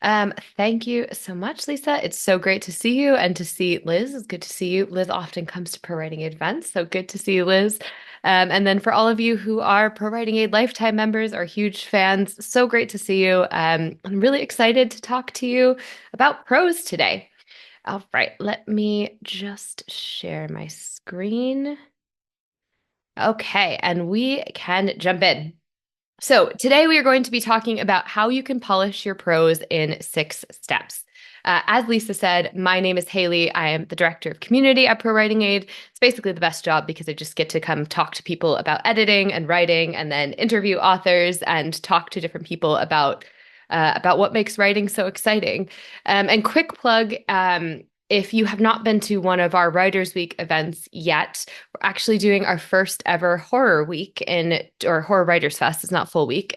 Thank you so much, Lisa. It's so great to see you and to see Liz. It's good to see you. Liz often comes to ProWritingAid events, so good to see you, Liz. And then for all of you who are ProWritingAid lifetime members or huge fans, so great to see you. I'm really excited to talk to you about prose today. All right, let me just share my screen. Okay, and we can jump in. So, today we are going to be talking about how you can polish your prose in 6 steps. As Lisa said, my name is Hayley. I am the director of community at ProWritingAid. It's basically the best job because I just get to come talk to people about editing and writing, and then interview authors and talk to different people about what makes writing so exciting. And quick plug. If you have not been to one of our Writers Week events yet, we're actually doing our first ever horror week or Horror Writers Fest. It's not full week,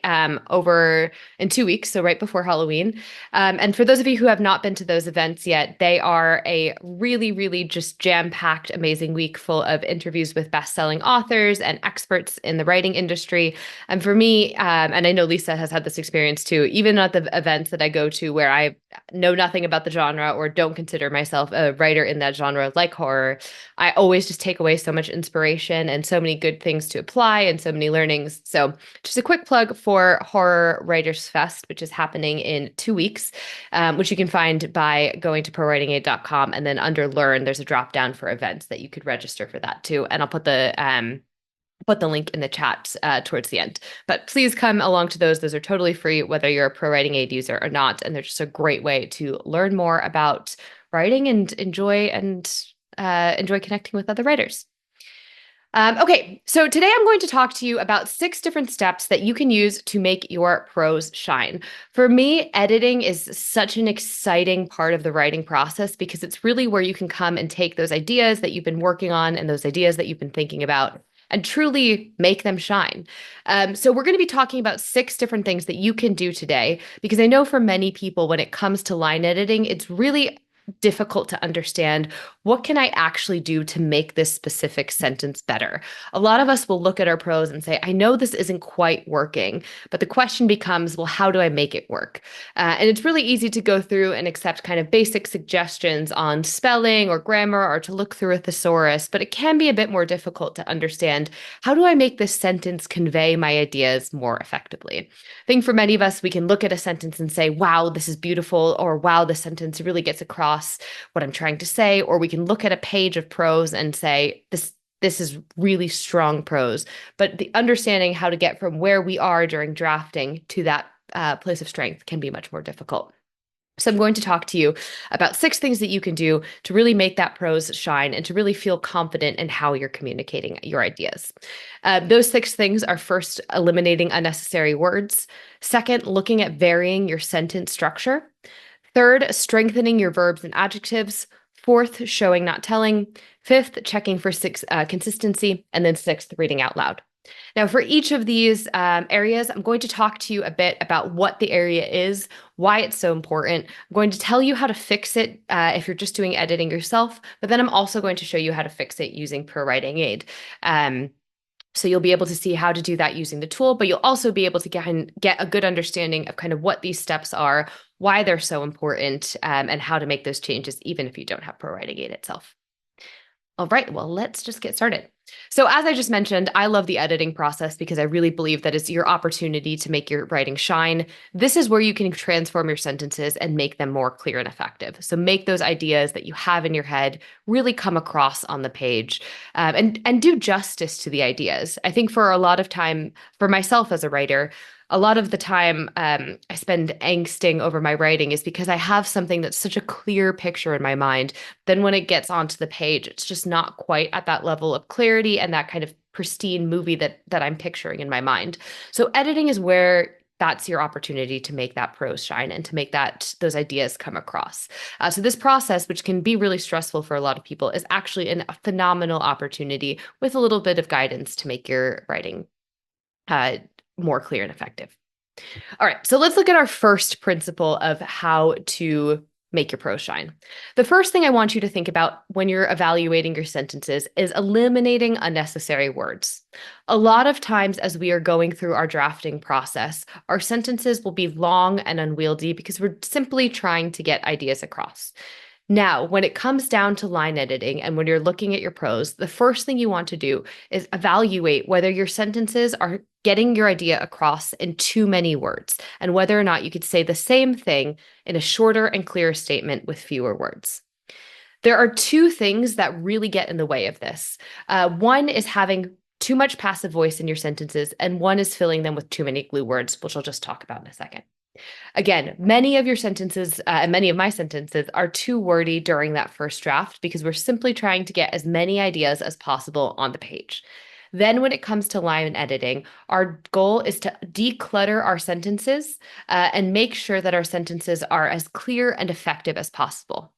over in 2 weeks, so right before Halloween. And for those of you who have not been to those events yet, they are a really, really just jam-packed, amazing week full of interviews with best-selling authors and experts in the writing industry. And for me, and I know Lisa has had this experience too, even at the events that I go to where I know nothing about the genre or don't consider myself a writer in that genre like horror, I always just take away so much inspiration and so many good things to apply and so many learnings. So just a quick plug for Horror Writers Fest, which is happening in 2 weeks, which you can find by going to prowritingaid.com, and then under Learn, there's a drop down for events that you could register for that too. And I'll put the link in the chat towards the end. But please come along to those. Those are totally free, whether you're a ProWritingAid user or not. And they're just a great way to learn more about writing and enjoy connecting with other writers. Okay, so today I'm going to talk to you about 6 different steps that you can use to make your prose shine. For me, editing is such an exciting part of the writing process because it's really where you can come and take those ideas that you've been working on and those ideas that you've been thinking about and truly make them shine. So we're going to be talking about 6 different things that you can do today, because I know for many people, when it comes to line editing, it's really difficult to understand what can I actually do to make this specific sentence better. A lot of us will look at our prose and say, I know this isn't quite working, but the question becomes, well, how do I make it work? And it's really easy to go through and accept kind of basic suggestions on spelling or grammar or to look through a thesaurus, but it can be a bit more difficult to understand, how do I make this sentence convey my ideas more effectively? I think for many of us, we can look at a sentence and say, wow, this is beautiful, or wow, this sentence really gets across what I'm trying to say, or we can look at a page of prose and say, this is really strong prose. But the understanding how to get from where we are during drafting to that place of strength can be much more difficult. So I'm going to talk to you about 6 things that you can do to really make that prose shine and to really feel confident in how you're communicating your ideas. Those 6 things are: first, eliminating unnecessary words; second, looking at varying your sentence structure; third, strengthening your verbs and adjectives; fourth, showing not telling; fifth, checking for consistency; and then sixth, reading out loud. Now, for each of these areas, I'm going to talk to you a bit about what the area is, why it's so important. I'm going to tell you how to fix it if you're just doing editing yourself, but then I'm also going to show you how to fix it using ProWritingAid. So you'll be able to see how to do that using the tool, but you'll also be able to get a good understanding of kind of what these steps are, why they're so important, and how to make those changes even if you don't have ProWritingAid itself. All right, well, let's just get started. So as I just mentioned, I love the editing process because I really believe that it's your opportunity to make your writing shine. This is where you can transform your sentences and make them more clear and effective. So make those ideas that you have in your head really come across on the page, and do justice to the ideas. I think for a lot of time, for myself as a writer, a lot of the time I spend angsting over my writing is because I have something that's such a clear picture in my mind. Then when it gets onto the page, it's just not quite at that level of clarity and that kind of pristine movie that I'm picturing in my mind. So editing is where that's your opportunity to make that prose shine and to make those ideas come across. So this process, which can be really stressful for a lot of people, is actually a phenomenal opportunity with a little bit of guidance to make your writing more clear and effective. All right, so let's look at our first principle of how to make your prose shine. The first thing I want you to think about when you're evaluating your sentences is eliminating unnecessary words. A lot of times, as we are going through our drafting process, our sentences will be long and unwieldy because we're simply trying to get ideas across. Now, when it comes down to line editing and when you're looking at your prose, the first thing you want to do is evaluate whether your sentences are getting your idea across in too many words and whether or not you could say the same thing in a shorter and clearer statement with fewer words. There are two things that really get in the way of this. One is having too much passive voice in your sentences, and one is filling them with too many glue words, which I'll just talk about in a second. Again, many of your sentences and many of my sentences are too wordy during that first draft because we're simply trying to get as many ideas as possible on the page. Then when it comes to line editing, our goal is to declutter our sentences and make sure that our sentences are as clear and effective as possible.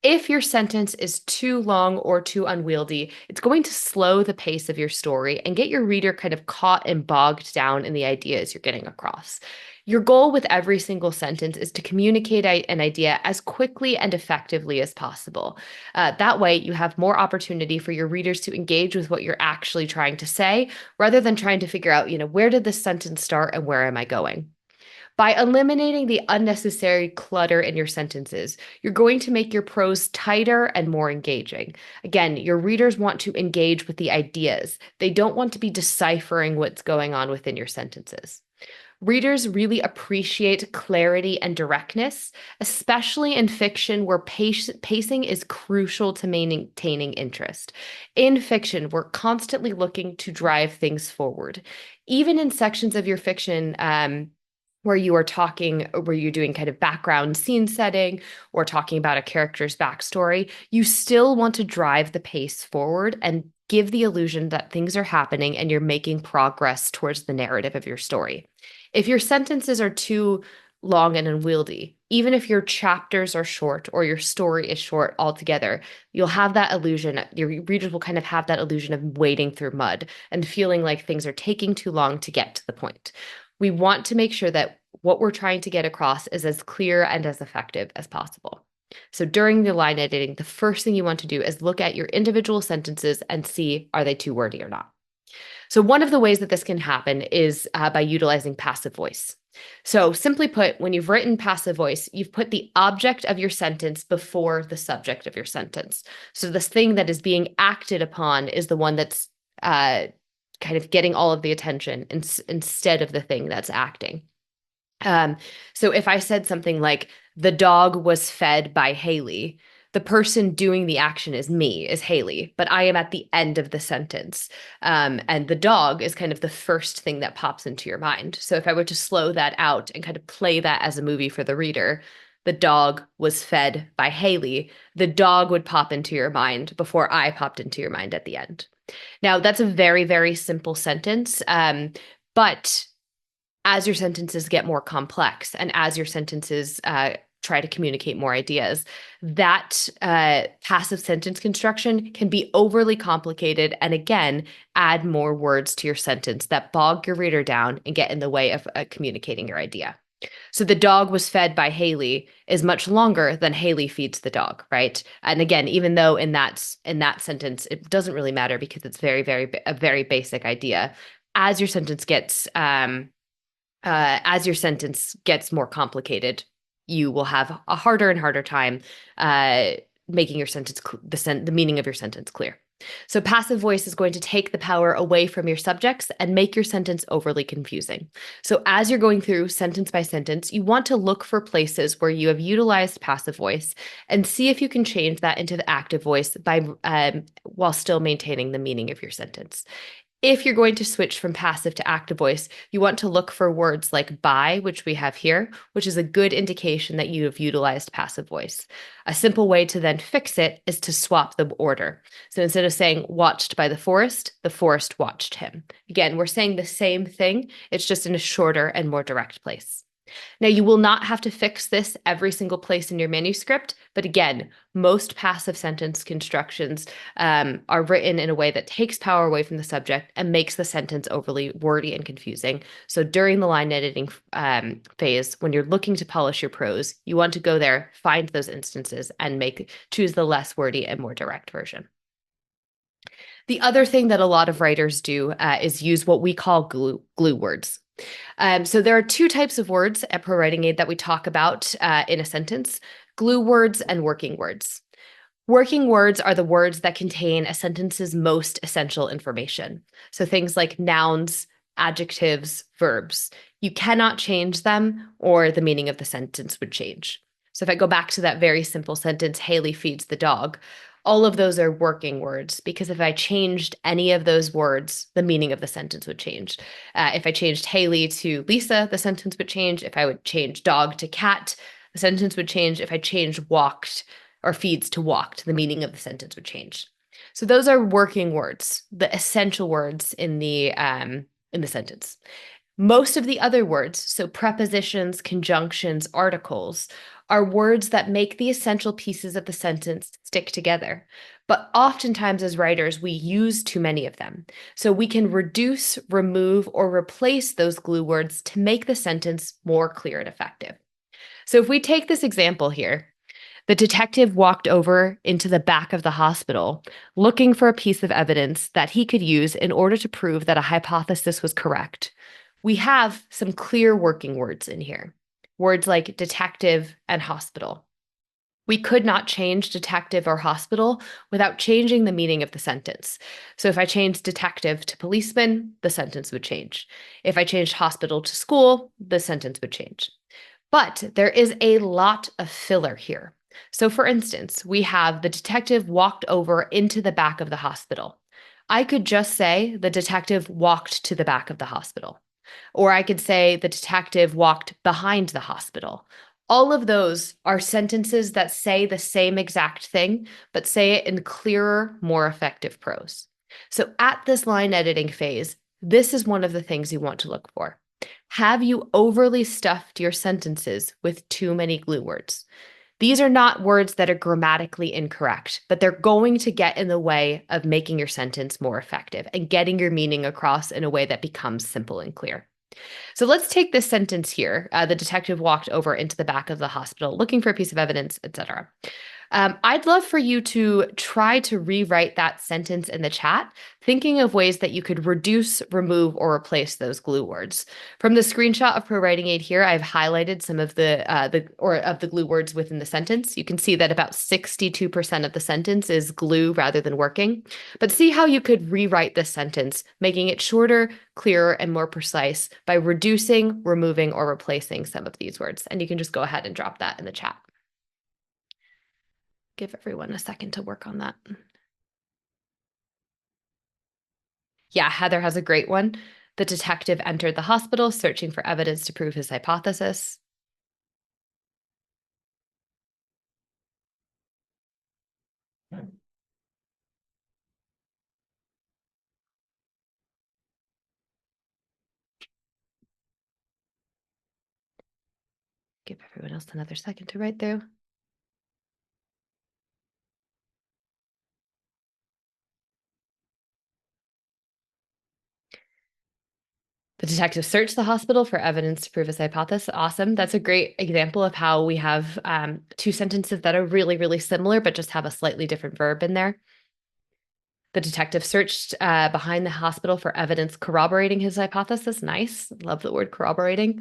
If your sentence is too long or too unwieldy, it's going to slow the pace of your story and get your reader kind of caught and bogged down in the ideas you're getting across. Your goal with every single sentence is to communicate an idea as quickly and effectively as possible. That way, you have more opportunity for your readers to engage with what you're actually trying to say, rather than trying to figure out, where did this sentence start and where am I going? By eliminating the unnecessary clutter in your sentences, you're going to make your prose tighter and more engaging. Again, your readers want to engage with the ideas. They don't want to be deciphering what's going on within your sentences. Readers really appreciate clarity and directness, especially in fiction where pacing is crucial to maintaining interest. In fiction, we're constantly looking to drive things forward. Even in sections of your fiction, where you're doing kind of background scene setting or talking about a character's backstory, you still want to drive the pace forward and give the illusion that things are happening and you're making progress towards the narrative of your story. If your sentences are too long and unwieldy, even if your chapters are short or your story is short altogether, you'll have that illusion. Your readers will kind of have that illusion of wading through mud and feeling like things are taking too long to get to the point. We want to make sure that what we're trying to get across is as clear and as effective as possible. So during the line editing, the first thing you want to do is look at your individual sentences and see, are they too wordy or not? So one of the ways that this can happen is by utilizing passive voice. So simply put, when you've written passive voice, you've put the object of your sentence before the subject of your sentence. So this thing that is being acted upon is the one that's kind of getting all of the attention instead of the thing that's acting. So if I said something like, the dog was fed by Hayley, the person doing the action is me, is Hayley, but I am at the end of the sentence. And the dog is kind of the first thing that pops into your mind. So if I were to slow that out and kind of play that as a movie for the reader, the dog was fed by Hayley, the dog would pop into your mind before I popped into your mind at the end. Now, that's a very, very simple sentence, but as your sentences get more complex and as your sentences try to communicate more ideas, that passive sentence construction can be overly complicated and, again, add more words to your sentence that bog your reader down and get in the way of communicating your idea. So the dog was fed by Hayley is much longer than Hayley feeds the dog, right? And again, even though in that sentence, it doesn't really matter because it's a very basic idea. As your sentence gets more complicated, you will have a harder and harder time making your sentence the meaning of your sentence clear. So passive voice is going to take the power away from your subjects and make your sentence overly confusing. So as you're going through sentence by sentence, you want to look for places where you have utilized passive voice and see if you can change that into the active voice by while still maintaining the meaning of your sentence. If you're going to switch from passive to active voice, you want to look for words like by, which we have here, which is a good indication that you have utilized passive voice. A simple way to then fix it is to swap the order. So instead of saying watched by the forest watched him. Again, we're saying the same thing, it's just in a shorter and more direct place. Now, you will not have to fix this every single place in your manuscript, but again, most passive sentence constructions are written in a way that takes power away from the subject and makes the sentence overly wordy and confusing. So during the line editing phase, when you're looking to polish your prose, you want to go there, find those instances, and choose the less wordy and more direct version. The other thing that a lot of writers do is use what we call glue words. So there are two types of words at ProWritingAid that we talk about in a sentence: glue words and working words. Working words are the words that contain a sentence's most essential information. So things like nouns, adjectives, verbs. You cannot change them or the meaning of the sentence would change. So if I go back to that very simple sentence, Hayley feeds the dog, all of those are working words because if I changed any of those words, the meaning of the sentence would change. If I changed Hayley to Lisa, the sentence would change. If I would change dog to cat, the sentence would change. If I changed walked or feeds to walked, the meaning of the sentence would change. So those are working words, the essential words in the sentence. Most of the other words, so prepositions, conjunctions, articles, are words that make the essential pieces of the sentence stick together. But oftentimes as writers, we use too many of them. So we can reduce, remove, or replace those glue words to make the sentence more clear and effective. So if we take this example here, the detective walked over into the back of the hospital looking for a piece of evidence that he could use in order to prove that a hypothesis was correct. We have some clear working words in here, words like detective and hospital. We could not change detective or hospital without changing the meaning of the sentence. So if I changed detective to policeman, the sentence would change. If I changed hospital to school, the sentence would change. But there is a lot of filler here. So for instance, we have the detective walked over into the back of the hospital. I could just say the detective walked to the back of the hospital. Or I could say the detective walked behind the hospital. All of those are sentences that say the same exact thing, but say it in clearer, more effective prose. So at this line editing phase, this is one of the things you want to look for. Have you overly stuffed your sentences with too many glue words? These are not words that are grammatically incorrect, but they're going to get in the way of making your sentence more effective and getting your meaning across in a way that becomes simple and clear. So let's take this sentence here. The detective walked over into the back of the hospital looking for a piece of evidence, etc. I'd love for you to try to rewrite that sentence in the chat, thinking of ways that you could reduce, remove, or replace those glue words. From the screenshot of ProWritingAid here, I've highlighted some of the glue words within the sentence. You can see that about 62% of the sentence is glue rather than working. But see how you could rewrite this sentence, making it shorter, clearer, and more precise by reducing, removing, or replacing some of these words. And you can just go ahead and drop that in the chat. Give everyone a second to work on that. Yeah, Heather has a great one. The detective entered the hospital searching for evidence to prove his hypothesis. Give everyone else another second to write through. The detective searched the hospital for evidence to prove his hypothesis. Awesome. That's a great example of how we have two sentences that are really, really similar, but just have a slightly different verb in there. The detective searched behind the hospital for evidence corroborating his hypothesis. Nice. Love the word corroborating.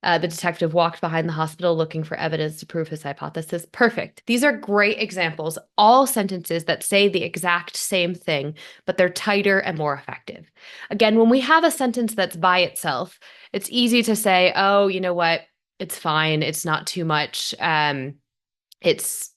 The detective walked behind the hospital looking for evidence to prove his hypothesis. Perfect. These are great examples, all sentences that say the exact same thing, but they're tighter and more effective. Again, when we have a sentence that's by itself, it's easy to say, oh, you know what? It's fine. It's not too much. It's,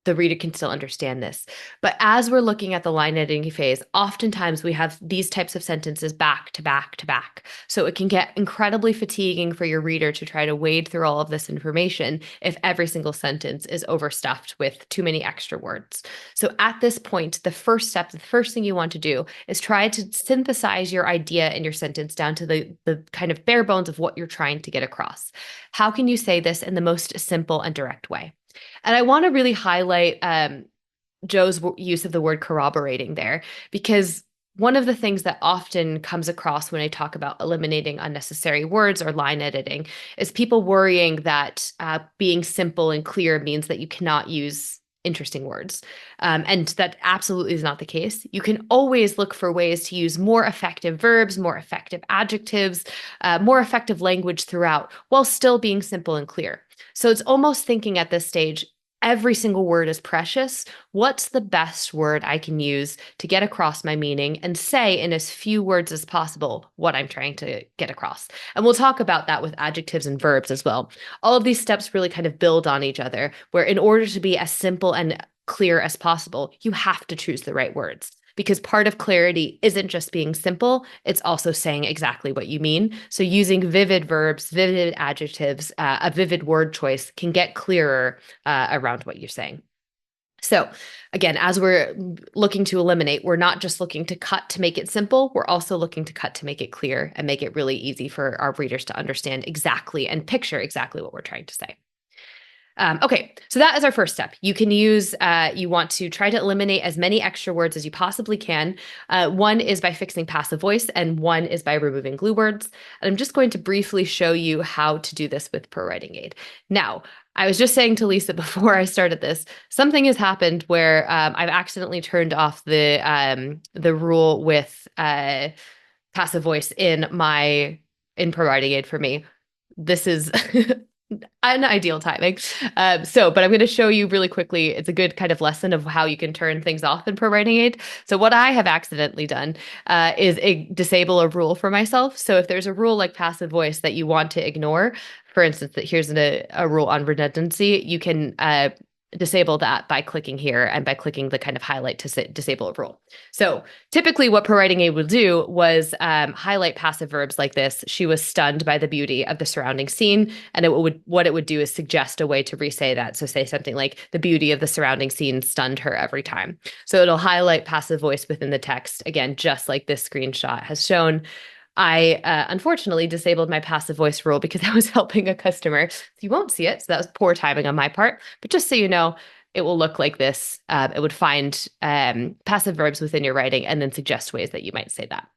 the reader can still understand this. But as we're looking at the line editing phase, oftentimes we have these types of sentences back to back to back. So it can get incredibly fatiguing for your reader to try to wade through all of this information if every single sentence is overstuffed with too many extra words. So at this point, the first step, the first thing you want to do is try to synthesize your idea in your sentence down to the kind of bare bones of what you're trying to get across. How can you say this in the most simple and direct way? And I want to really highlight Joe's use of the word corroborating there, because one of the things that often comes across when I talk about eliminating unnecessary words or line editing is people worrying that being simple and clear means that you cannot use interesting words. And that absolutely is not the case. You can always look for ways to use more effective verbs, more effective adjectives, more effective language throughout while still being simple and clear. So it's almost thinking at this stage, every single word is precious. What's the best word I can use to get across my meaning and say in as few words as possible what I'm trying to get across? And we'll talk about that with adjectives and verbs as well. All of these steps really kind of build on each other, where in order to be as simple and clear as possible, you have to choose the right words. Because part of clarity isn't just being simple, it's also saying exactly what you mean. So using vivid verbs, vivid adjectives, a vivid word choice can get clearer around what you're saying. So again, as we're looking to eliminate, we're not just looking to cut to make it simple, we're also looking to cut to make it clear and make it really easy for our readers to understand exactly and picture exactly what we're trying to say. Okay, so that is our first step. You can use, you want to try to eliminate as many extra words as you possibly can. One is by fixing passive voice, and one is by removing glue words. And I'm just going to briefly show you how to do this with ProWritingAid. Now, I was just saying to Lisa before I started this, something has happened where I've accidentally turned off the rule with passive voice in ProWritingAid for me. This is unideal timing. But I'm going to show you really quickly. It's a good kind of lesson of how you can turn things off in ProWritingAid. So what I have accidentally done is disable a rule for myself. So if there's a rule like passive voice that you want to ignore, for instance, that here's a rule on redundancy, you can disable that by clicking here and by clicking the kind of highlight to disable a rule. So typically what ProWritingAid will do was highlight passive verbs like this. She was stunned by the beauty of the surrounding scene. And what it would do is suggest a way to re-say that. So say something like the beauty of the surrounding scene stunned her every time. So it'll highlight passive voice within the text, again, just like this screenshot has shown. I unfortunately disabled my passive voice rule because I was helping a customer. So you won't see it. So that was poor timing on my part. But just so you know, it will look like this. It would find passive verbs within your writing and then suggest ways that you might say that.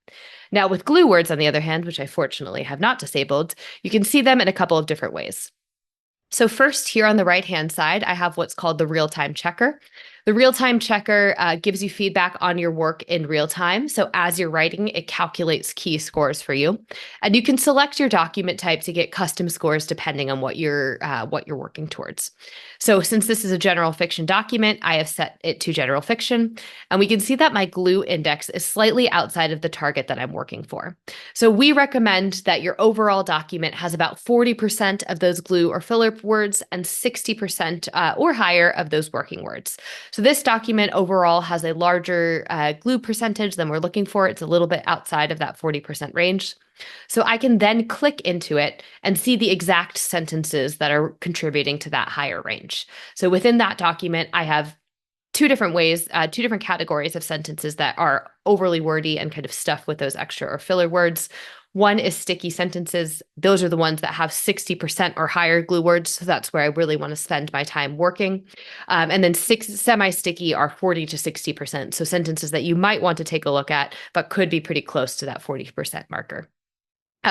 Now, with glue words, on the other hand, which I fortunately have not disabled, you can see them in a couple of different ways. So first, here on the right-hand side, I have what's called the real-time checker. The real-time checker gives you feedback on your work in real time. So as you're writing, it calculates key scores for you. And you can select your document type to get custom scores depending on what you're working towards. So since this is a general fiction document, I have set it to general fiction. And we can see that my glue index is slightly outside of the target that I'm working for. So we recommend that your overall document has about 40% of those glue or filler words and 60% or higher of those working words. So this document overall has a larger glue percentage than we're looking for. It's a little bit outside of that 40% range. So I can then click into it and see the exact sentences that are contributing to that higher range. So within that document, I have two different ways, two different categories of sentences that are overly wordy and kind of stuffed with those extra or filler words. One is sticky sentences. Those are the ones that have 60% or higher glue words. So that's where I really want to spend my time working. And then semi-sticky are 40 to 60%. So sentences that you might want to take a look at, but could be pretty close to that 40% marker.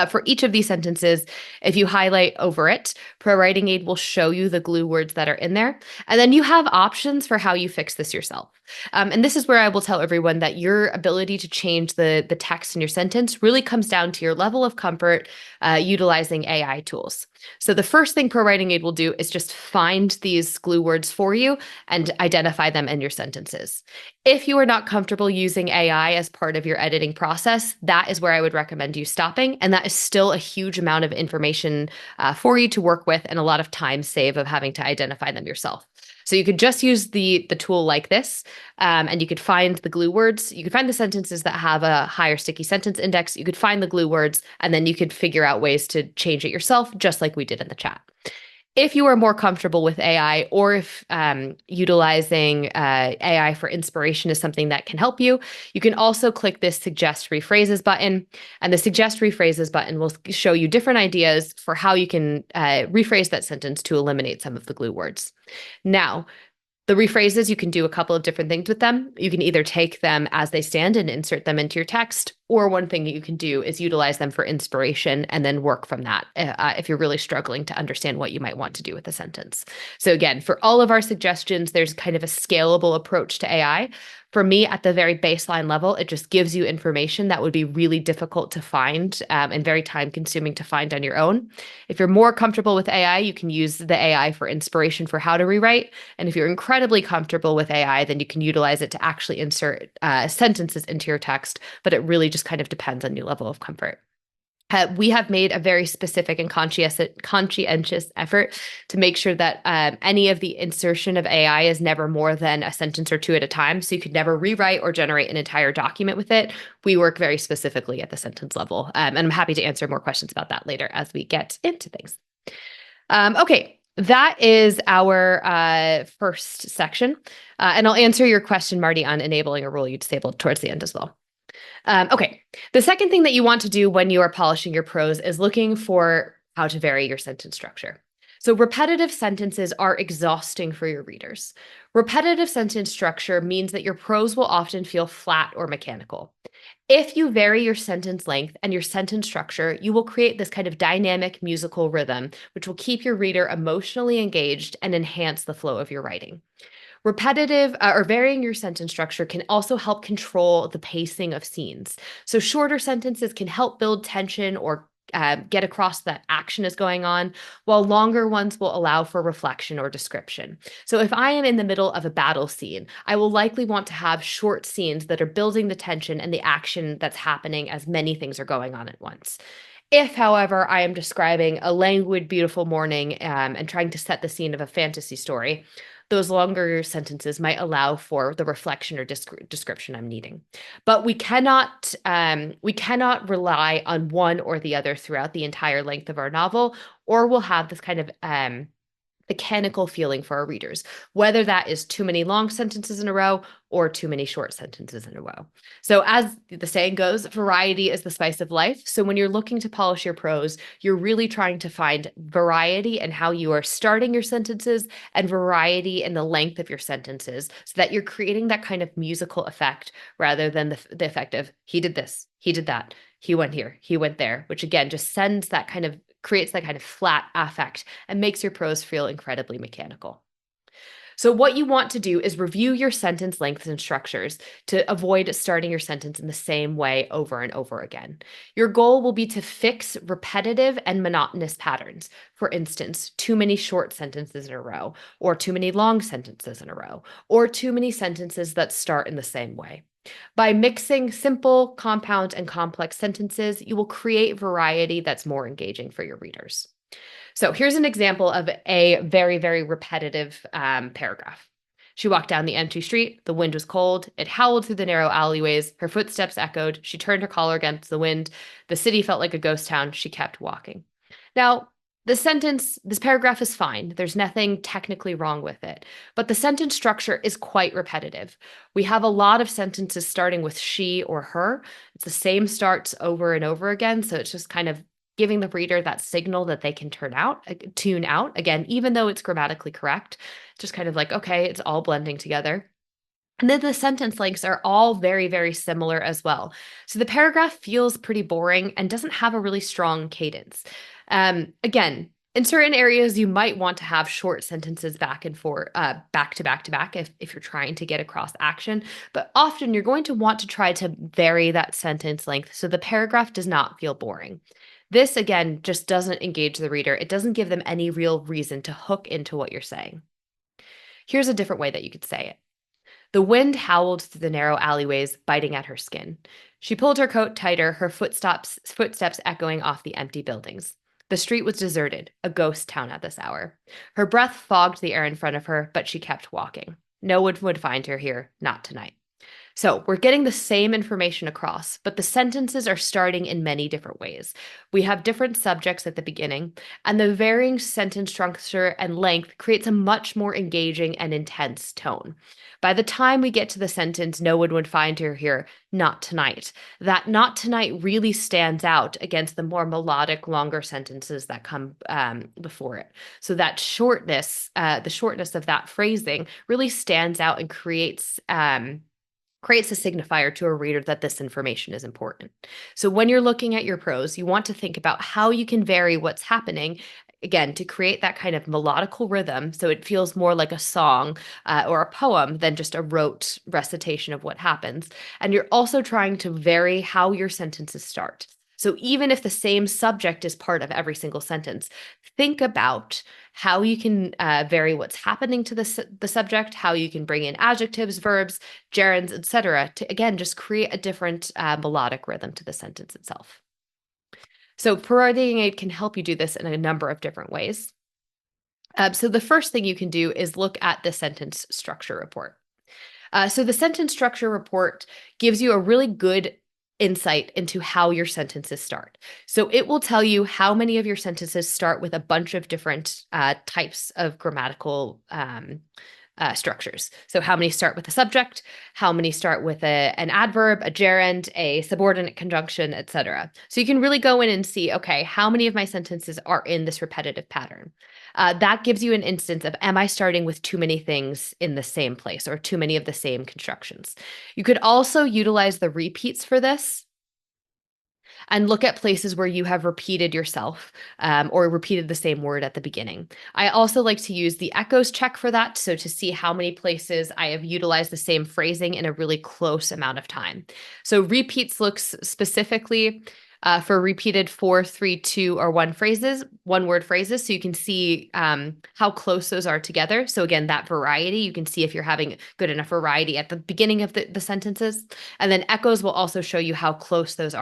For each of these sentences, if you highlight over it, ProWritingAid will show you the glue words that are in there. And then you have options for how you fix this yourself. And this is where I will tell everyone that your ability to change the text in your sentence really comes down to your level of comfort utilizing AI tools. So the first thing ProWritingAid will do is just find these glue words for you and identify them in your sentences. If you are not comfortable using AI as part of your editing process, that is where I would recommend you stopping. And that is still a huge amount of information for you to work with and a lot of time save of having to identify them yourself. So you could just use the tool like this, and you could find the glue words. You could find the sentences that have a higher sticky sentence index. You could find the glue words, and then you could figure out ways to change it yourself, just like we did in the chat. If you are more comfortable with AI, or if utilizing AI for inspiration is something that can help you, you can also click this Suggest Rephrases button. And the Suggest Rephrases button will show you different ideas for how you can rephrase that sentence to eliminate some of the glue words. Now, the rephrases, you can do a couple of different things with them. You can either take them as they stand and insert them into your text, or one thing that you can do is utilize them for inspiration and then work from that if you're really struggling to understand what you might want to do with a sentence. So again, for all of our suggestions, there's kind of a scalable approach to AI. For me, at the very baseline level, it just gives you information that would be really difficult to find and very time consuming to find on your own. If you're more comfortable with AI, you can use the AI for inspiration for how to rewrite. And if you're incredibly comfortable with AI, then you can utilize it to actually insert sentences into your text, but it really just kind of depends on your level of comfort. We have made a very specific and conscientious effort to make sure that any of the insertion of AI is never more than a sentence or two at a time. So you could never rewrite or generate an entire document with it. We work very specifically at the sentence level. And I'm happy to answer more questions about that later as we get into things. Okay. That is our first section. And I'll answer your question, Marty, on enabling a rule you disabled towards the end as well. Okay. The second thing that you want to do when you are polishing your prose is looking for how to vary your sentence structure. So repetitive sentences are exhausting for your readers. Repetitive sentence structure means that your prose will often feel flat or mechanical. If you vary your sentence length and your sentence structure, you will create this kind of dynamic musical rhythm, which will keep your reader emotionally engaged and enhance the flow of your writing. Repetitive or varying your sentence structure can also help control the pacing of scenes. So shorter sentences can help build tension or get across that action is going on, while longer ones will allow for reflection or description. So if I am in the middle of a battle scene, I will likely want to have short scenes that are building the tension and the action that's happening as many things are going on at once. If, however, I am describing a languid, beautiful morning and trying to set the scene of a fantasy story, those longer sentences might allow for the reflection or description I'm needing. But we cannot rely on one or the other throughout the entire length of our novel, or we'll have this kind of mechanical feeling for our readers, whether that is too many long sentences in a row or too many short sentences in a row. So as the saying goes, variety is the spice of life. So when you're looking to polish your prose, you're really trying to find variety in how you are starting your sentences and variety in the length of your sentences so that you're creating that kind of musical effect rather than the effect of he did this, he did that, he went here, he went there, which again just creates that kind of flat affect and makes your prose feel incredibly mechanical. So what you want to do is review your sentence lengths and structures to avoid starting your sentence in the same way over and over again. Your goal will be to fix repetitive and monotonous patterns. For instance, too many short sentences in a row, or too many long sentences in a row, or too many sentences that start in the same way. By mixing simple, compound, and complex sentences, you will create variety that's more engaging for your readers. So here's an example of a very, very repetitive paragraph. She walked down the empty street. The wind was cold. It howled through the narrow alleyways. Her footsteps echoed. She turned her collar against the wind. The city felt like a ghost town. She kept walking. Now, this paragraph is fine. There's nothing technically wrong with it, but the sentence structure is quite repetitive. We have a lot of sentences starting with she or her. It's the same starts over and over again, so it's just kind of giving the reader that signal that they can tune out. Again, even though it's grammatically correct, just kind of like, okay, it's all blending together. And then the sentence lengths are all very, very similar as well. So the paragraph feels pretty boring and doesn't have a really strong cadence. Again, in certain areas, you might want to have short sentences back and forth, back to back to back if you're trying to get across action. But often you're going to want to try to vary that sentence length so the paragraph does not feel boring. This, again, just doesn't engage the reader. It doesn't give them any real reason to hook into what you're saying. Here's a different way that you could say it. The wind howled through the narrow alleyways, biting at her skin. She pulled her coat tighter, her footsteps echoing off the empty buildings. The street was deserted, a ghost town at this hour. Her breath fogged the air in front of her, but she kept walking. No one would find her here, not tonight. So we're getting the same information across, but the sentences are starting in many different ways. We have different subjects at the beginning, and the varying sentence structure and length creates a much more engaging and intense tone. By the time we get to the sentence, no one would find her here, not tonight. That not tonight really stands out against the more melodic, longer sentences that come before it. So that shortness, the shortness of that phrasing really stands out and creates a signifier to a reader that this information is important. So when you're looking at your prose, you want to think about how you can vary what's happening, again, to create that kind of melodical rhythm so it feels more like a song or a poem than just a rote recitation of what happens. And you're also trying to vary how your sentences start. So even if the same subject is part of every single sentence, think about how you can vary what's happening to the subject, how you can bring in adjectives, verbs, gerunds, etc., to, again, just create a different melodic rhythm to the sentence itself. So ProWritingAid can help you do this in a number of different ways. So the first thing you can do is look at the sentence structure report. So the sentence structure report gives you a really good insight into how your sentences start. So it will tell you how many of your sentences start with a bunch of different types of grammatical structures. So how many start with a subject, how many start with an adverb, a gerund, a subordinate conjunction, etc. So you can really go in and see, okay, how many of my sentences are in this repetitive pattern? That gives you an instance of, am I starting with too many things in the same place or too many of the same constructions? You could also utilize the repeats for this and look at places where you have repeated yourself or repeated the same word at the beginning. I also like to use the echoes check for that, so to see how many places I have utilized the same phrasing in a really close amount of time. So repeats looks specifically for repeated 4, 3, 2, or 1 phrases, one word phrases. So you can see how close those are together. So again, that variety, you can see if you're having good enough variety at the beginning of the sentences. And then echoes will also show you how close those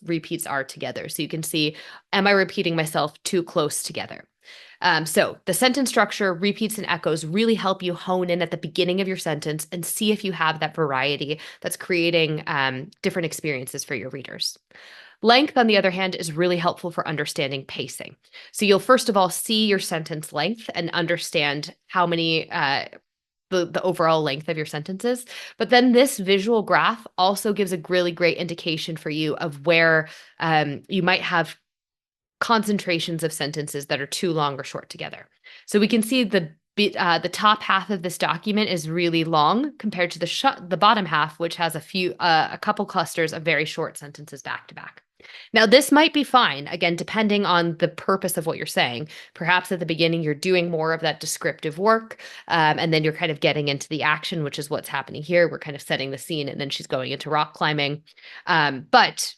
repeats are together. So you can see, am I repeating myself too close together? So the sentence structure, repeats, and echoes really help you hone in at the beginning of your sentence and see if you have that variety that's creating different experiences for your readers. Length, on the other hand, is really helpful for understanding pacing. So you'll first of all see your sentence length and understand how many the overall length of your sentences. But then this visual graph also gives a really great indication for you of where you might have concentrations of sentences that are too long or short together. So we can see the top half of this document is really long compared to the bottom half, which has a couple clusters of very short sentences back to back. Now, this might be fine, again, depending on the purpose of what you're saying. Perhaps at the beginning, you're doing more of that descriptive work, and then you're kind of getting into the action, which is what's happening here. We're kind of setting the scene, and then she's going into rock climbing. But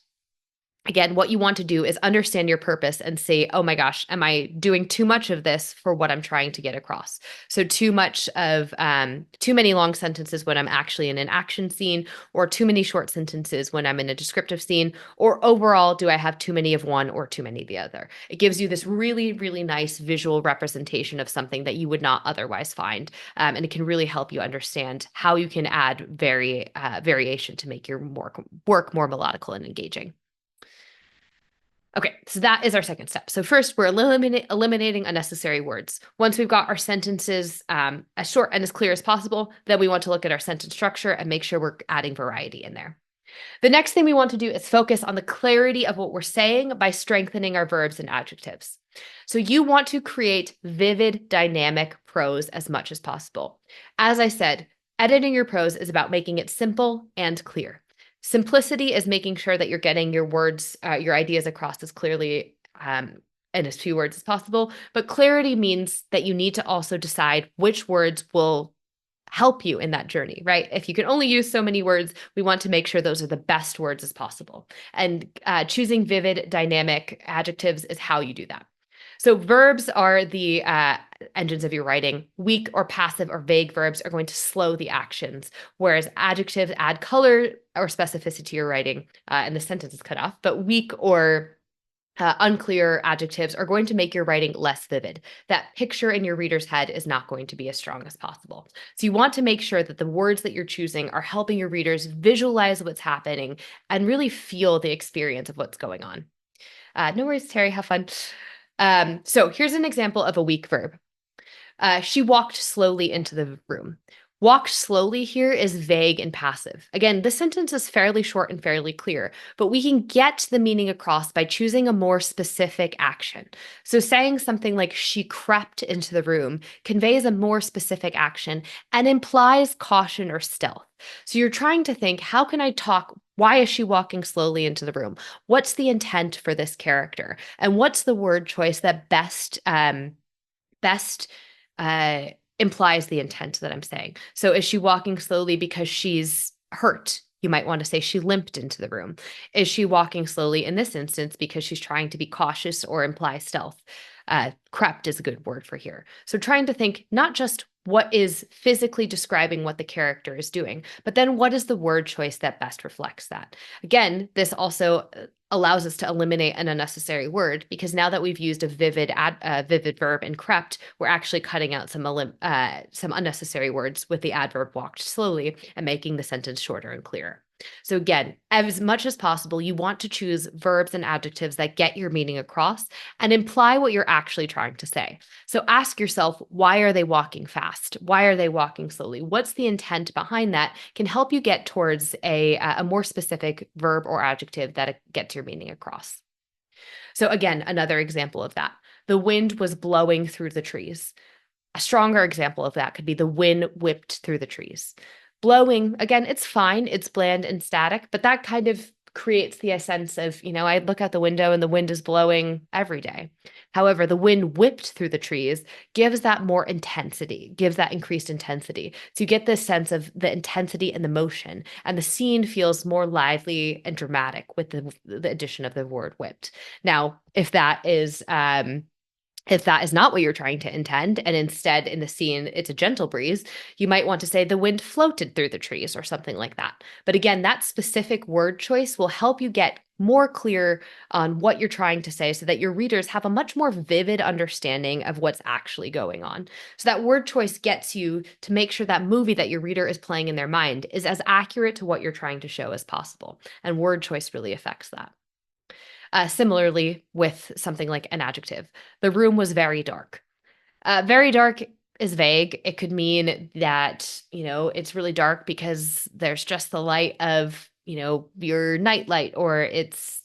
again, what you want to do is understand your purpose and say, oh my gosh, am I doing too much of this for what I'm trying to get across? So too many long sentences when I'm actually in an action scene, or too many short sentences when I'm in a descriptive scene, or overall, do I have too many of one or too many of the other? It gives you this really, really nice visual representation of something that you would not otherwise find. And it can really help you understand how you can add variation to make your work more melodical and engaging. Okay, so that is our second step. So first, we're eliminating unnecessary words. Once we've got our sentences as short and as clear as possible, then we want to look at our sentence structure and make sure we're adding variety in there. The next thing we want to do is focus on the clarity of what we're saying by strengthening our verbs and adjectives. So you want to create vivid, dynamic prose as much as possible. As I said, editing your prose is about making it simple and clear. Simplicity is making sure that you're getting your words, your ideas across as clearly in as few words as possible. But clarity means that you need to also decide which words will help you in that journey, right? If you can only use so many words, we want to make sure those are the best words as possible. And choosing vivid, dynamic adjectives is how you do that. So verbs are the engines of your writing. Weak or passive or vague verbs are going to slow the actions, whereas adjectives add color or specificity to your writing, and the sentence is cut off. But weak or unclear adjectives are going to make your writing less vivid. That picture in your reader's head is not going to be as strong as possible. So you want to make sure that the words that you're choosing are helping your readers visualize what's happening and really feel the experience of what's going on. No worries, Terry, have fun. So here's an example of a weak verb. She walked slowly into the room. Walked slowly here is vague and passive. Again, this sentence is fairly short and fairly clear, but we can get the meaning across by choosing a more specific action. So saying something like she crept into the room conveys a more specific action and implies caution or stealth. So you're trying to think, how can I talk? Why is she walking slowly into the room? What's the intent for this character? And what's the word choice that best uh, implies the intent that I'm saying? So is she walking slowly because she's hurt? You might want to say she limped into the room. Is she walking slowly in this instance because she's trying to be cautious or imply stealth? Crept is a good word for here. So trying to think not just what is physically describing what the character is doing, but then what is the word choice that best reflects that? Again, this also allows us to eliminate an unnecessary word, because now that we've used a vivid verb and crept, we're actually cutting out some unnecessary words with the adverb walked slowly and making the sentence shorter and clearer. So again, as much as possible, you want to choose verbs and adjectives that get your meaning across and imply what you're actually trying to say. So ask yourself, why are they walking fast? Why are they walking slowly? What's the intent behind that? Can help you get towards a more specific verb or adjective that gets your meaning across. So again, another example of that. The wind was blowing through the trees. A stronger example of that could be the wind whipped through the trees. Blowing, again, it's fine, it's bland and static, but that kind of creates the sense of, I look out the window and the wind is blowing every day. However, the wind whipped through the trees gives that more intensity, gives that increased intensity. So you get this sense of the intensity and the motion, and the scene feels more lively and dramatic with the addition of the word whipped. Now, if that is not what you're trying to intend, and instead in the scene it's a gentle breeze, you might want to say the wind floated through the trees or something like that. But again, that specific word choice will help you get more clear on what you're trying to say so that your readers have a much more vivid understanding of what's actually going on. So that word choice gets you to make sure that movie that your reader is playing in their mind is as accurate to what you're trying to show as possible. And word choice really affects that. Similarly, with something like an adjective, the room was very dark. Very dark is vague. It could mean that, it's really dark because there's just the light of, your night light, or it's,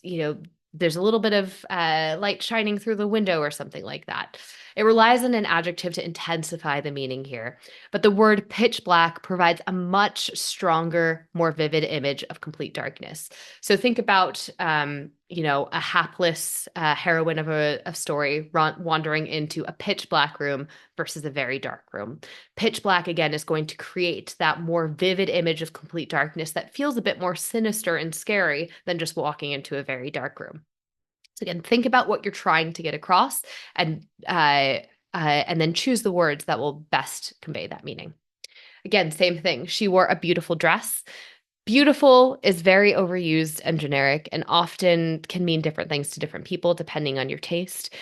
there's a little bit of light shining through the window or something like that. It relies on an adjective to intensify the meaning here, but the word pitch black provides a much stronger, more vivid image of complete darkness. So think about, a hapless heroine of a story wandering into a pitch black room versus a very dark room. Pitch black, again, is going to create that more vivid image of complete darkness that feels a bit more sinister and scary than just walking into a very dark room. So again, think about what you're trying to get across, and then choose the words that will best convey that meaning. Again, same thing. She wore a beautiful dress. Beautiful is very overused and generic, and often can mean different things to different people depending on your taste.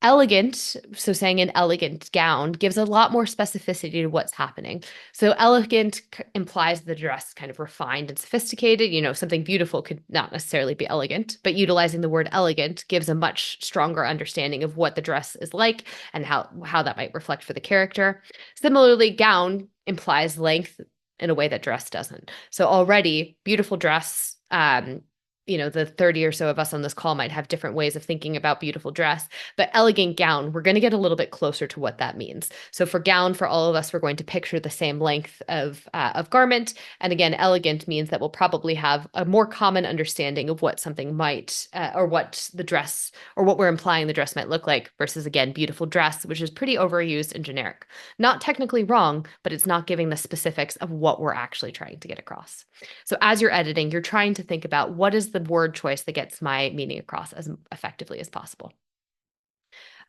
Elegant, so saying an elegant gown, gives a lot more specificity to what's happening. So elegant implies the dress kind of refined and sophisticated. Something beautiful could not necessarily be elegant, but utilizing the word elegant gives a much stronger understanding of what the dress is like and how that might reflect for the character. Similarly, gown implies length in a way that dress doesn't. So already, beautiful dress, the 30 or so of us on this call might have different ways of thinking about beautiful dress, but elegant gown, we're going to get a little bit closer to what that means. So for gown, for all of us, we're going to picture the same length of garment. And again, elegant means that we'll probably have a more common understanding of what something might, or what the dress, or what we're implying the dress might look like, versus again, beautiful dress, which is pretty overused and generic. Not technically wrong, but it's not giving the specifics of what we're actually trying to get across. So as you're editing, you're trying to think about what is the word choice that gets my meaning across as effectively as possible.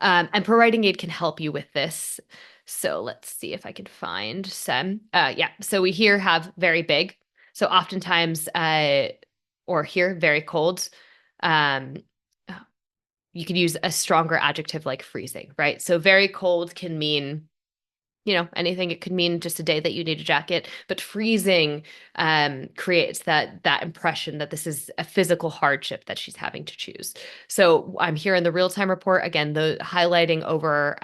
And ProWritingAid can help you with this. So let's see if I can find some. So we here have very big. So oftentimes, or here, very cold. you could use a stronger adjective like freezing, right? So very cold can mean, anything. It could mean just a day that you need a jacket, but freezing creates that impression that this is a physical hardship that she's having to choose. So I'm here in the real-time report, again, the highlighting over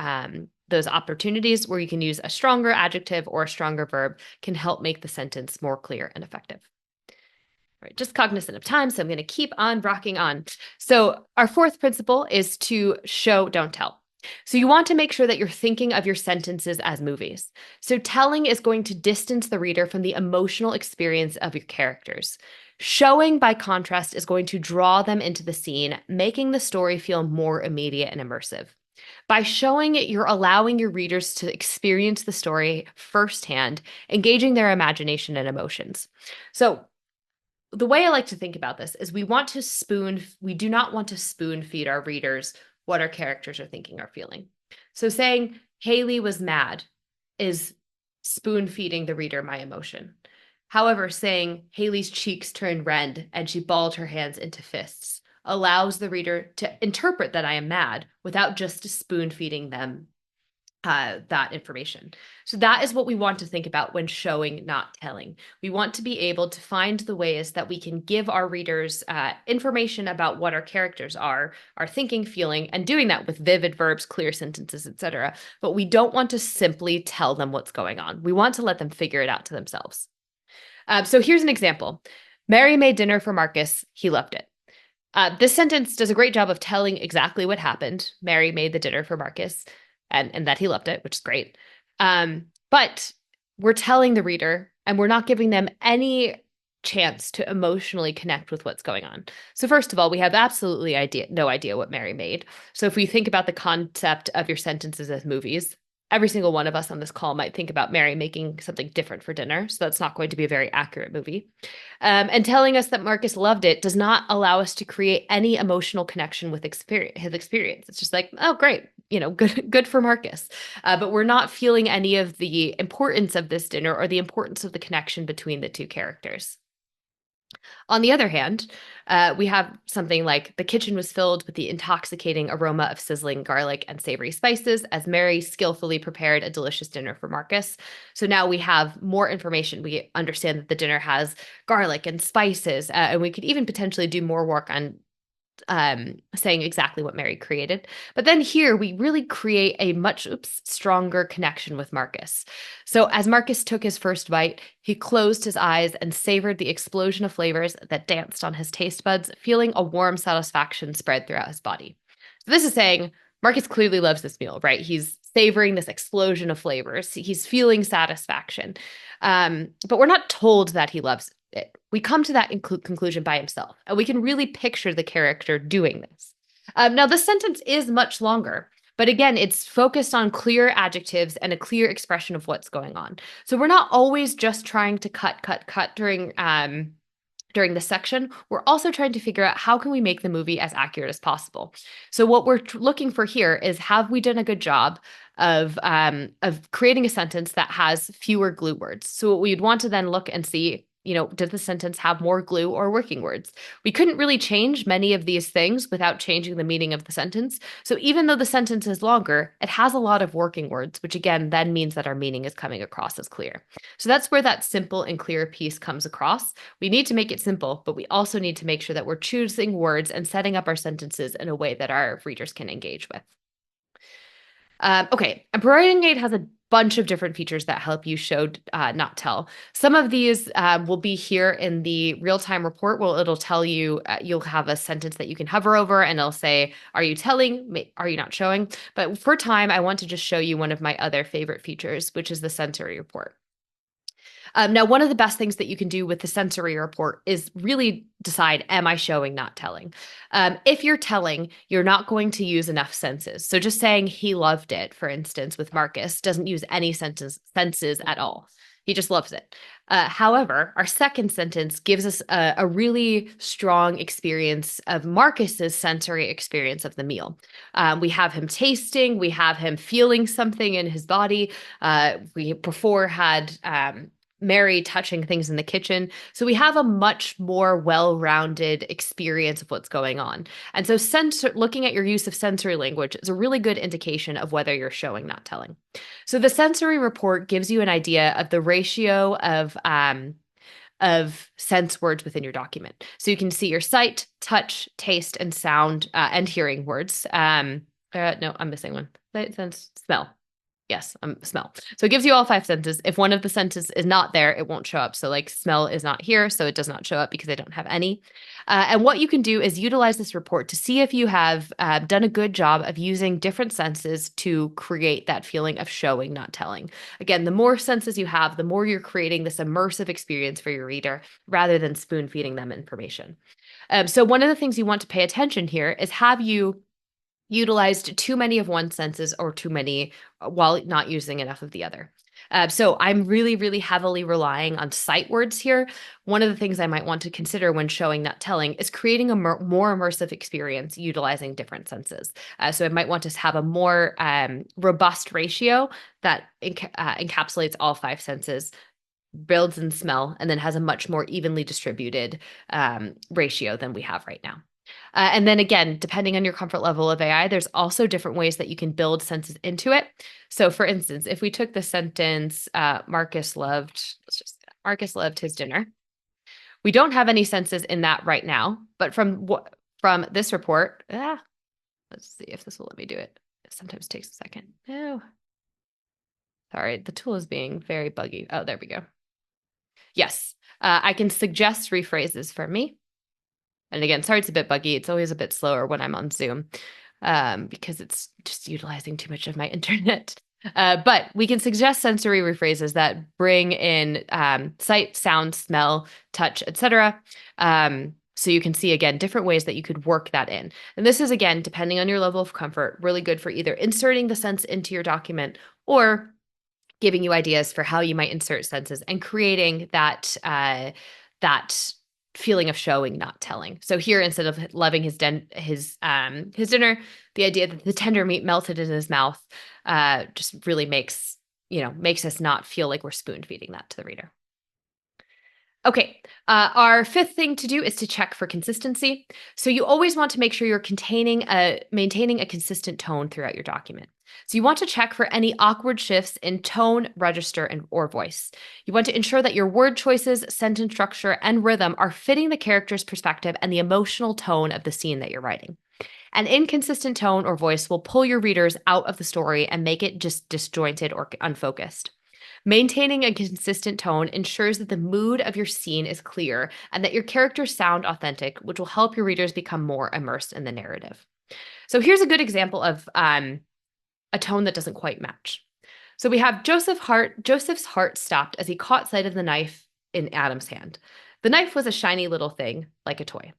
those opportunities where you can use a stronger adjective or a stronger verb can help make the sentence more clear and effective. Right, just cognizant of time, so I'm going to keep on rocking on. So our fourth principle is to show, don't tell. So you want to make sure that you're thinking of your sentences as movies. So telling is going to distance the reader from the emotional experience of your characters. Showing, by contrast, is going to draw them into the scene, making the story feel more immediate and immersive. By showing it, you're allowing your readers to experience the story firsthand, engaging their imagination and emotions. So the way I like to think about this is we do not want to spoon feed our readers what our characters are thinking or feeling. So saying Hayley was mad is spoon feeding the reader my emotion. However, saying Hayley's cheeks turned red and she balled her hands into fists allows the reader to interpret that I am mad without just spoon feeding them that information. So that is what we want to think about when showing, not telling. We want to be able to find the ways that we can give our readers information about what our characters are thinking, feeling, and doing that with vivid verbs, clear sentences, etc. But we don't want to simply tell them what's going on. We want to let them figure it out to themselves. So here's an example. Mary made dinner for Marcus. He loved it. This sentence does a great job of telling exactly what happened. Mary made the dinner for Marcus. And that he loved it, which is great. But we're telling the reader, and we're not giving them any chance to emotionally connect with what's going on. So first of all, we have absolutely no idea what Mary made. So if we think about the concept of your sentences as movies, every single one of us on this call might think about Mary making something different for dinner. So that's not going to be a very accurate movie. And telling us that Marcus loved it does not allow us to create any emotional connection with his experience. It's just like, oh, great, good for Marcus. But we're not feeling any of the importance of this dinner or the importance of the connection between the two characters. On the other hand, we have something like the kitchen was filled with the intoxicating aroma of sizzling garlic and savory spices as Mary skillfully prepared a delicious dinner for Marcus. So now we have more information. We understand that the dinner has garlic and spices, and we could even potentially do more work on saying exactly what Mary created. But then here we really create a much stronger connection with Marcus. So as Marcus took his first bite, he closed his eyes and savored the explosion of flavors that danced on his taste buds, feeling a warm satisfaction spread throughout his body. So this is saying Marcus clearly loves this meal, right? He's savoring this explosion of flavors. He's feeling satisfaction. But we're not told that he loves it. We come to that conclusion by himself, and we can really picture the character doing this. Now, this sentence is much longer, but again, it's focused on clear adjectives and a clear expression of what's going on. So we're not always just trying to cut during this section. We're also trying to figure out how can we make the movie as accurate as possible. So what we're looking for here is, have we done a good job of creating a sentence that has fewer glue words? So what we'd want to then look and see, did the sentence have more glue or working words? We couldn't really change many of these things without changing the meaning of the sentence. So even though the sentence is longer, it has a lot of working words, which again, then means that our meaning is coming across as clear. So that's where that simple and clear piece comes across. We need to make it simple, but we also need to make sure that we're choosing words and setting up our sentences in a way that our readers can engage with. Okay, and ProWritingAid has a bunch of different features that help you show, not tell. Some of these will be here in the real-time report. Well, it'll tell you, you'll have a sentence that you can hover over and it'll say, are you telling? Are you not showing? But for time, I want to just show you one of my other favorite features, which is the sensory report. Now, one of the best things that you can do with the sensory report is really decide, am I showing, not telling? If you're telling, you're not going to use enough senses. So just saying he loved it, for instance, with Marcus, doesn't use any senses at all. He just loves it. However, our second sentence gives us a really strong experience of Marcus's sensory experience of the meal. We have him tasting, we have him feeling something in his body. We before had Mary touching things in the kitchen. So we have a much more well-rounded experience of what's going on. And so looking at your use of sensory language is a really good indication of whether you're showing, not telling. So the sensory report gives you an idea of the ratio of sense words within your document. So you can see your sight, touch, taste, and sound, and hearing words. No, I'm missing one. Sight, sense, smell. Yes, smell. So it gives you all 5 senses. If one of the senses is not there, it won't show up. So like smell is not here, so it does not show up because I don't have any. And what you can do is utilize this report to see if you have done a good job of using different senses to create that feeling of showing, not telling. Again, the more senses you have, the more you're creating this immersive experience for your reader rather than spoon feeding them information. So one of the things you want to pay attention here is, have you utilized too many of one senses or too many while not using enough of the other? So I'm really, really heavily relying on sight words here. One of the things I might want to consider when showing, not telling, is creating a more immersive experience utilizing different senses. So I might want to have a more robust ratio that encapsulates all 5 senses, builds in smell, and then has a much more evenly distributed ratio than we have right now. And then again, depending on your comfort level of AI, there's also different ways that you can build senses into it. So for instance, if we took the sentence, Marcus loved his dinner. We don't have any senses in that right now, but from this report, let's see if this will let me do it. It sometimes takes a second. Oh, sorry, the tool is being very buggy. Oh, there we go. Yes, I can suggest rephrases for me. And again, sorry, it's a bit buggy. It's always a bit slower when I'm on Zoom because it's just utilizing too much of my internet. But we can suggest sensory rephrases that bring in sight, sound, smell, touch, etc. So you can see, again, different ways that you could work that in. And this is, again, depending on your level of comfort, really good for either inserting the sense into your document or giving you ideas for how you might insert senses and creating that feeling of showing, not telling. So here, instead of loving his dinner, the idea that the tender meat melted in his mouth just really makes us not feel like we're spoon feeding that to the reader. Okay, our 5th thing to do is to check for consistency. So you always want to make sure you're maintaining a consistent tone throughout your document. So you want to check for any awkward shifts in tone, register, or voice. You want to ensure that your word choices, sentence structure, and rhythm are fitting the character's perspective and the emotional tone of the scene that you're writing. An inconsistent tone or voice will pull your readers out of the story and make it just disjointed or unfocused. Maintaining a consistent tone ensures that the mood of your scene is clear and that your characters sound authentic, which will help your readers become more immersed in the narrative. So here's a good example of a tone that doesn't quite match. So we have Joseph's heart stopped as he caught sight of the knife in Adam's hand. The knife was a shiny little thing, like a toy.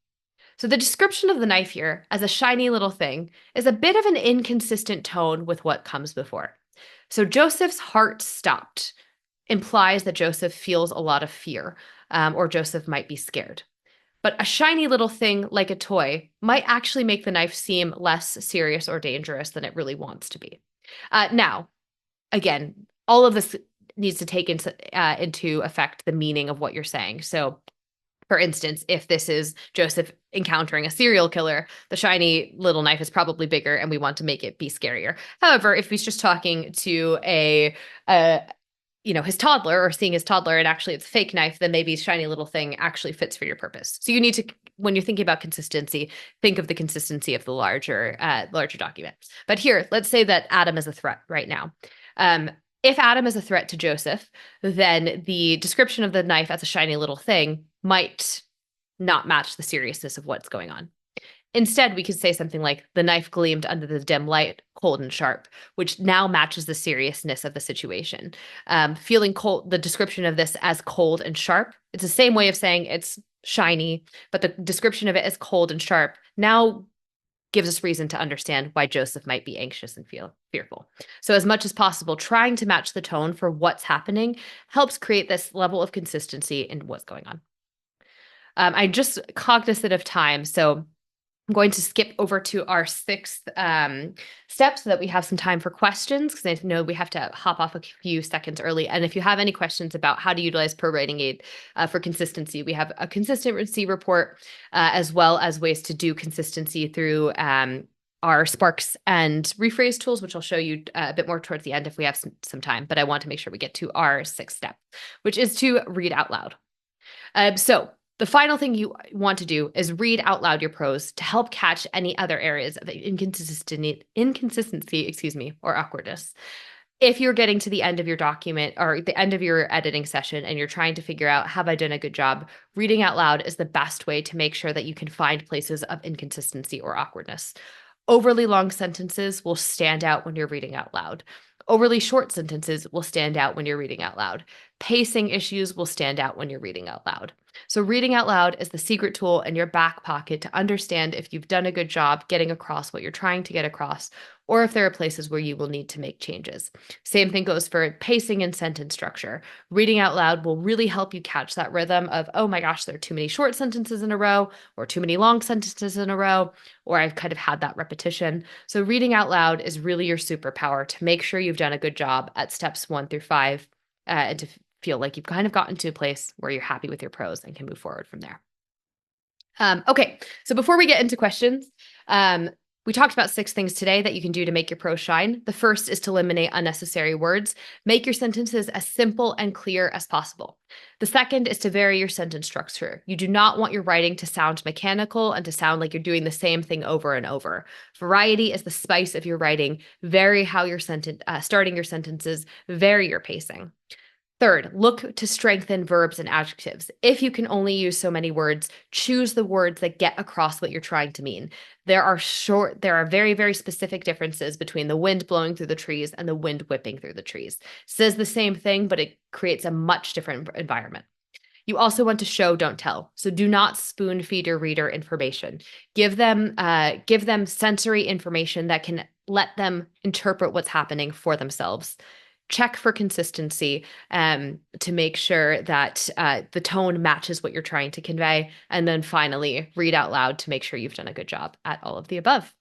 So the description of the knife here as a shiny little thing is a bit of an inconsistent tone with what comes before. So Joseph's heart stopped implies that Joseph feels a lot of fear, or Joseph might be scared. But a shiny little thing like a toy might actually make the knife seem less serious or dangerous than it really wants to be. Now, again, all of this needs to take into effect the meaning of what you're saying. So for instance, if this is Joseph encountering a serial killer, the shiny little knife is probably bigger and we want to make it be scarier. However, if he's just talking to his toddler or seeing his toddler and actually it's a fake knife, then maybe shiny little thing actually fits for your purpose. So you need to, when you're thinking about consistency, think of the consistency of the larger document. But here, let's say that Adam is a threat right now. If Adam is a threat to Joseph, then the description of the knife as a shiny little thing might not match the seriousness of what's going on. Instead, we could say something like, the knife gleamed under the dim light, cold and sharp, which now matches the seriousness of the situation. Feeling cold, the description of this as cold and sharp, it's the same way of saying it's shiny, but the description of it as cold and sharp now gives us reason to understand why Joseph might be anxious and feel fearful. So as much as possible, trying to match the tone for what's happening helps create this level of consistency in what's going on. I'm just cognizant of time, so I'm going to skip over to our sixth step so that we have some time for questions, because I know we have to hop off a few seconds early. And if you have any questions about how to utilize ProWritingAid for consistency, we have a consistency report as well as ways to do consistency through our Sparks and rephrase tools, which I'll show you a bit more towards the end if we have some time. But I want to make sure we get to our sixth step, which is to read out loud. So the final thing you want to do is read out loud your prose to help catch any other areas of inconsistency, or awkwardness. If you're getting to the end of your document or the end of your editing session and you're trying to figure out, have I done a good job? Reading out loud is the best way to make sure that you can find places of inconsistency or awkwardness. Overly long sentences will stand out when you're reading out loud. Overly short sentences will stand out when you're reading out loud. Pacing issues will stand out when you're reading out loud. So reading out loud is the secret tool in your back pocket to understand if you've done a good job getting across what you're trying to get across, or if there are places where you will need to make changes. Same thing goes for pacing and sentence structure. Reading out loud will really help you catch that rhythm of, oh my gosh, there are too many short sentences in a row, or too many long sentences in a row, or I've kind of had that repetition. So reading out loud is really your superpower to make sure you've done a good job at steps 1 through 5 and to feel like you've kind of gotten to a place where you're happy with your prose and can move forward from there. Okay, so before we get into questions, we talked about 6 things today that you can do to make your prose shine. The first is to eliminate unnecessary words. Make your sentences as simple and clear as possible. The second is to vary your sentence structure. You do not want your writing to sound mechanical and to sound like you're doing the same thing over and over. Variety is the spice of your writing. Vary how you're starting your sentences. Vary your pacing. Third, look to strengthen verbs and adjectives. If you can only use so many words, choose the words that get across what you're trying to mean. There are very, very specific differences between the wind blowing through the trees and the wind whipping through the trees. It says the same thing, but it creates a much different environment. You also want to show, don't tell. So do not spoon feed your reader information. Give them sensory information that can let them interpret what's happening for themselves. Check for consistency to make sure that the tone matches what you're trying to convey. And then finally, read out loud to make sure you've done a good job at all of the above.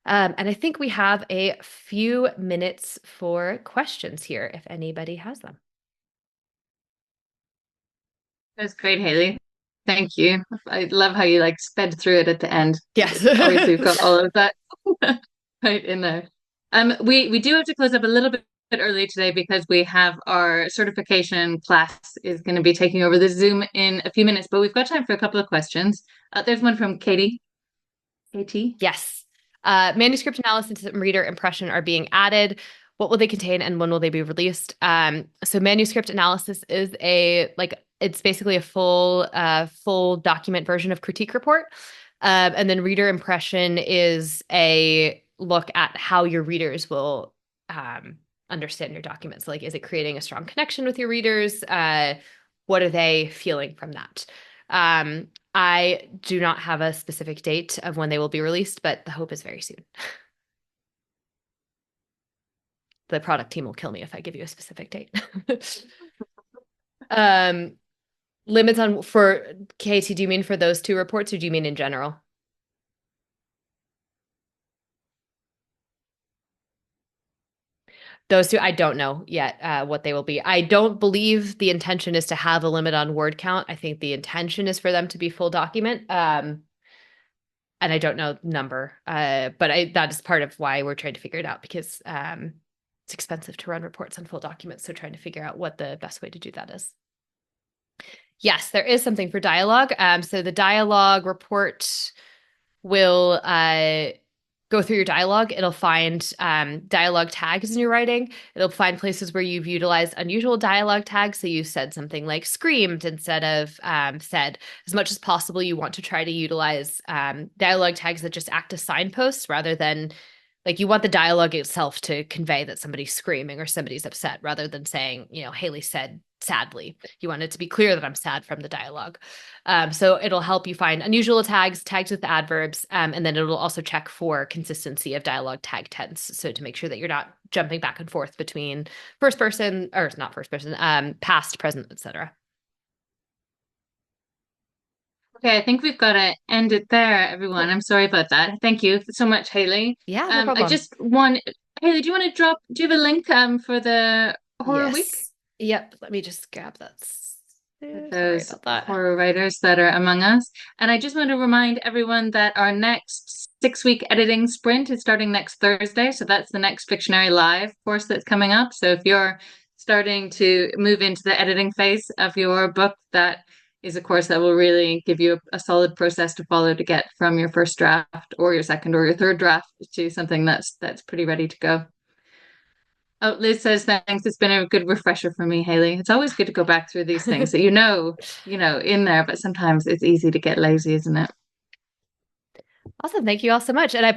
And I think we have a few minutes for questions here, if anybody has them. That's great, Hayley. Thank you. I love how you sped through it at the end. Yes. Obviously, we've got all of that right in there. We do have to close up a little bit early today because we have our certification class is going to be taking over the Zoom in a few minutes, but we've got time for a couple of questions. There's one from Katie. KT? Yes. Manuscript analysis and reader impression are being added. What will they contain and when will they be released? So manuscript analysis is it's basically a full document version of critique report. And then reader impression is a look at how your readers will understand your documents. Like, is it creating a strong connection with your readers? What are they feeling from that? I do not have a specific date of when they will be released, but the hope is very soon. The product team will kill me if I give you a specific date. Limits on for Katie, do you mean for those 2 reports or do you mean in general? Those 2, I don't know yet what they will be. I don't believe the intention is to have a limit on word count. I think the intention is for them to be full document. And I don't know number, but that is part of why we're trying to figure it out because it's expensive to run reports on full documents. So trying to figure out what the best way to do that is. Yes, there is something for dialogue. So the dialogue report will go through your dialogue. It'll find dialogue tags in your writing. It'll find places where you've utilized unusual dialogue tags. So you said something like screamed instead of said. As much as possible, you want to try to utilize dialogue tags that just act as signposts rather than you want the dialogue itself to convey that somebody's screaming or somebody's upset rather than saying, Hayley said sadly. You want it to be clear that I'm sad from the dialogue. So it'll help you find unusual tags with adverbs, and then it'll also check for consistency of dialogue tag tense. So to make sure that you're not jumping back and forth between first person, or not first person, past, present, etc. Okay, I think we've got to end it there, everyone. Cool. I'm sorry about that. Thank you so much, Hayley. Yeah, no I problem. just want, Hayley, do you want to do you have a link for the horror week? Yes. Yep. Let me just grab that. With Sorry those about that. horror writers that are among us. And I just want to remind everyone that our next 6 week editing sprint is starting next Thursday. So that's the next Fictionary Live course that's coming up. So if you're starting to move into the editing phase of your book, that is a course that will really give you a solid process to follow to get from your first draft or your second or your third draft to something that's pretty ready to go. Oh, Liz says thanks. It's been a good refresher for me, Hayley. It's always good to go back through these things that in there, but sometimes it's easy to get lazy, isn't it? Awesome. Thank you all so much. And I